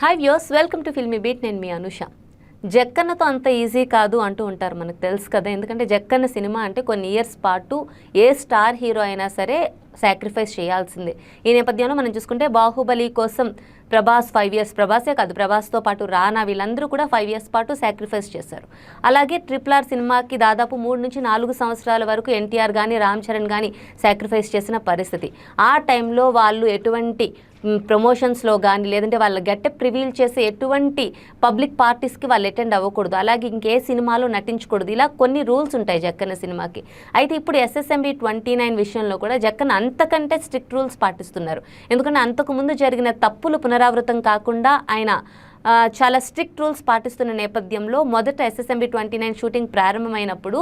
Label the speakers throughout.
Speaker 1: Hi viewers, welcome to filmy beat. నేను మీ అనుష. జక్కన్నతో అంత easy కాదు అంటూ ఉంటారు, మనకు తెలుసు కదా. ఎందుకంటే జక్కన్న సినిమా అంటే కొన్ని ఇయర్స్ పాటు ఏ స్టార్ హీరో అయినా సరే సాక్రిఫైస్ చేయాల్సిందే. ఈ నేపథ్యంలో మనం చూసుకుంటే బాహుబలి కోసం ప్రభాస్ 5 ఇయర్స్, ప్రభాసే కాదు ప్రభాస్తో పాటు రానా వీళ్ళందరూ కూడా 5 ఇయర్స్ పాటు సాక్రిఫైస్ చేశారు. అలాగే RRR సినిమాకి దాదాపు 3 నుంచి 4 సంవత్సరాల వరకు ఎన్టీఆర్ కానీ రామ్ చరణ్ కానీ సాక్రిఫైస్ చేసిన పరిస్థితి. ఆ టైంలో వాళ్ళు ఎటువంటి ప్రమోషన్స్లో కానీ లేదంటే వాళ్ళ గెటప్ రివీల్ చేసే ఎటువంటి పబ్లిక్ పార్టీస్కి వాళ్ళు అటెండ్ అవ్వకూడదు, అలాగే ఇంకే సినిమాలో నటించకూడదు. ఇలా కొన్ని రూల్స్ ఉంటాయి జక్కన్న సినిమాకి. అయితే ఇప్పుడు SSMB 29 విషయంలో కూడా జక్కన్న అంతకంటే స్ట్రిక్ట్ రూల్స్ పాటిస్తున్నారు. ఎందుకంటే అంతకుముందు జరిగిన తప్పులు పునరావృతం కాకుండా ఆయన చాలా స్ట్రిక్ట్ రూల్స్ పాటిస్తున్న నేపథ్యంలో మొదట SSMB 29 షూటింగ్ ప్రారంభమైనప్పుడు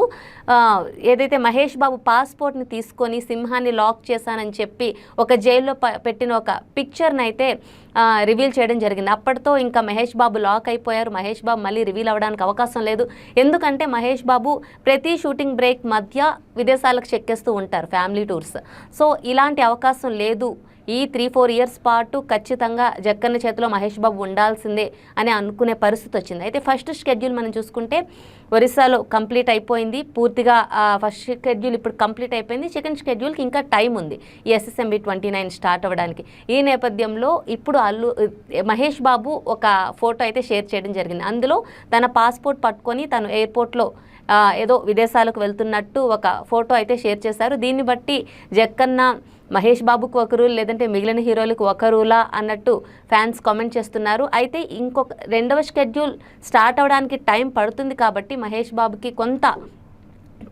Speaker 1: ఏదైతే మహేష్ బాబు పాస్పోర్ట్ని తీసుకొని సింహాన్ని లాక్ చేశానని చెప్పి ఒక జైల్లో పెట్టిన ఒక పిక్చర్ని అయితే రివీల్ చేయడం జరిగింది. అప్పటితో ఇంకా మహేష్ బాబు లాక్ అయిపోయారు. మహేష్ బాబు మళ్ళీ రివీల్ అవ్వడానికి అవకాశం లేదు. ఎందుకంటే మహేష్ బాబు ప్రతి షూటింగ్ బ్రేక్ మధ్య విదేశాలకు చెక్కేస్తూ ఉంటారు, ఫ్యామిలీ టూర్స్. సో ఇలాంటి అవకాశం లేదు. ఈ 3-4 ఇయర్స్ పాటు ఖచ్చితంగా జక్కన్న చేతిలో మహేష్ బాబు ఉండాల్సిందే అని అనుకునే పరిస్థితి వచ్చింది. అయితే ఫస్ట్ షెడ్యూల్ మనం చూసుకుంటే ఒరిస్సాలో కంప్లీట్ అయిపోయింది పూర్తిగా. ఫస్ట్ షెడ్యూల్ ఇప్పుడు కంప్లీట్ అయిపోయింది. సెకండ్ షెడ్యూల్కి ఇంకా టైం ఉంది ఈ SSMB 29 స్టార్ట్ అవ్వడానికి. ఈ నేపథ్యంలో ఇప్పుడు మహేష్ బాబు ఒక ఫోటో అయితే షేర్ చేయడం జరిగింది. అందులో తన పాస్పోర్ట్ పట్టుకొని తను ఎయిర్పోర్ట్లో ఏదో విదేశాలకు వెళ్తున్నట్టు ఒక ఫోటో అయితే షేర్ చేశారు. దీన్ని బట్టి జక్కన్న మహేష్ బాబుకు ఒక రూల్, లేదంటే మిగిలిన హీరోలకు ఒక రూలా అన్నట్టు ఫ్యాన్స్ కామెంట్ చేస్తున్నారు. అయితే ఇంకొక రెండవ షెడ్యూల్ స్టార్ట్ అవ్వడానికి టైం పడుతుంది కాబట్టి మహేష్ బాబుకి కొంత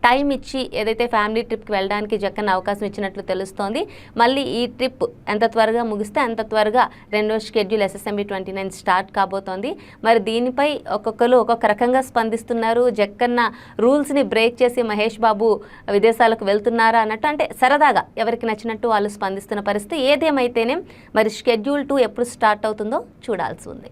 Speaker 1: టైం ఇచ్చి ఏదైతే ఫ్యామిలీ ట్రిప్కి వెళ్ళడానికి జక్కన్న అవకాశం ఇచ్చినట్లు తెలుస్తోంది. మళ్ళీ ఈ ట్రిప్ ఎంత త్వరగా ముగిస్తే అంత త్వరగా రెండవ షెడ్యూల్ SSMB 29 స్టార్ట్ కాబోతోంది. మరి దీనిపై ఒక్కొక్కరు ఒక్కొక్క రకంగా స్పందిస్తున్నారు. జక్కన్న రూల్స్ని బ్రేక్ చేసి మహేష్ బాబు విదేశాలకు వెళ్తున్నారా అన్నట్టు, అంటే సరదాగా ఎవరికి నచ్చినట్టు వాళ్ళు స్పందిస్తున్న పరిస్థితి. ఏదేమైతేనే మరి షెడ్యూల్ 2 ఎప్పుడు స్టార్ట్ అవుతుందో చూడాల్సి ఉంది.